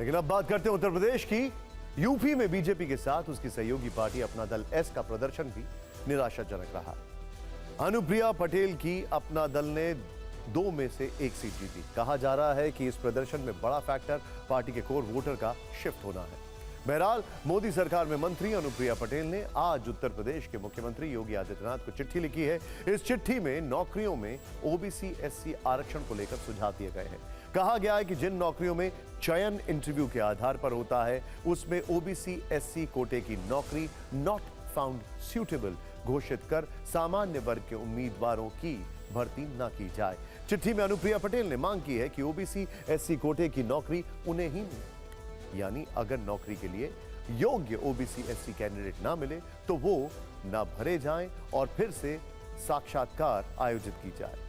लेकिन अब बात करते हैं उत्तर प्रदेश की। यूपी में बीजेपी के साथ उसकी सहयोगी पार्टी अपना दल एस का प्रदर्शन भी निराशाजनक रहा। अनुप्रिया पटेल की अपना दल ने 2 में से 1 सीट जीती। कहा जा रहा है कि इस प्रदर्शन में बड़ा फैक्टर पार्टी के कोर वोटर का शिफ्ट होना है। बहरहाल मोदी सरकार में मंत्री अनुप्रिया पटेल ने आज उत्तर प्रदेश के मुख्यमंत्री योगी आदित्यनाथ को चिट्ठी लिखी है। इस चिट्ठी में नौकरियों में ओबीसी एससी आरक्षण को लेकर सुझाव दिए गए हैं। कहा गया है कि जिन नौकरियों में चयन इंटरव्यू के आधार पर होता है उसमें ओबीसी एससी कोटे की नौकरी नॉट फाउंड सूटेबल घोषित कर सामान्य वर्ग के उम्मीदवारों की भर्ती न की जाए। चिट्ठी में अनुप्रिया पटेल ने मांग की है कि ओबीसी एससी कोटे की नौकरी उन्हें ही मिले, यानी अगर नौकरी के लिए योग्य ओबीसी एससी कैंडिडेट ना मिले तो वो ना भरे जाएं और फिर से साक्षात्कार आयोजित की जाए।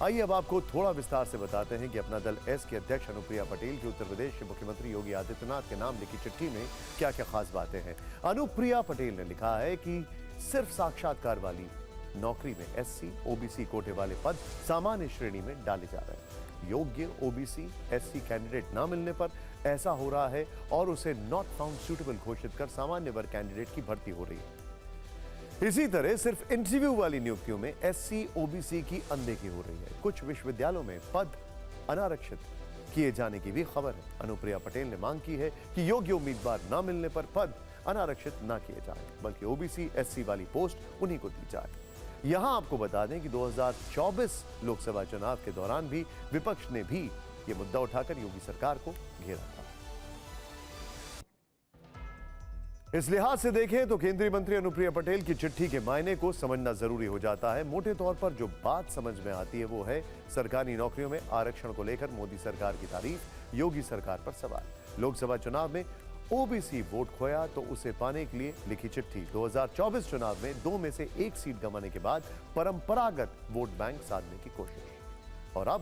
आइए अब आपको थोड़ा विस्तार से बताते हैं कि अपना दल एस के अध्यक्ष अनुप्रिया पटेल की उत्तर प्रदेश के मुख्यमंत्री योगी आदित्यनाथ के नाम लिखी चिट्ठी में क्या क्या खास बातें हैं। अनुप्रिया पटेल ने लिखा है कि सिर्फ साक्षात्कार वाली नौकरी में एससी ओबीसी कोटे वाले पद सामान्य श्रेणी में डाले जा रहे हैं। योग्य ओबीसी एससी कैंडिडेट न मिलने पर ऐसा हो रहा है और उसे नॉट फाउंड सूटेबल घोषित कर सामान्य वर्ग कैंडिडेट की भर्ती हो रही है। इसी तरह सिर्फ इंटरव्यू वाली नियुक्तियों में एससी ओबीसी की अनदेखी हो रही है। कुछ विश्वविद्यालयों में पद अनारक्षित किए जाने की भी खबर है। अनुप्रिया पटेल ने मांग की है कि योग्य उम्मीदवार न मिलने पर पद अनारक्षित न किए जाएं, बल्कि ओबीसी एससी वाली पोस्ट उन्हीं को दी जाए। यहां आपको बता दें कि 2024 लोकसभा चुनाव के दौरान भी विपक्ष ने भी यह मुद्दा उठाकर योगी सरकार को घेरा था। इस लिहाज से देखें तो केंद्रीय मंत्री अनुप्रिया पटेल की चिट्ठी के मायने को समझना जरूरी हो जाता है। मोटे तौर पर जो बात समझ में आती है वो है सरकारी नौकरियों में आरक्षण को लेकर मोदी सरकार की तारीफ, योगी सरकार पर सवाल। लोकसभा चुनाव में ओबीसी वोट खोया तो उसे पाने के लिए लिखी चिट्ठी। 2024 चुनाव में 2 में से 1 सीट गंवाने के बाद परंपरागत वोट बैंक साधने की कोशिश। और अब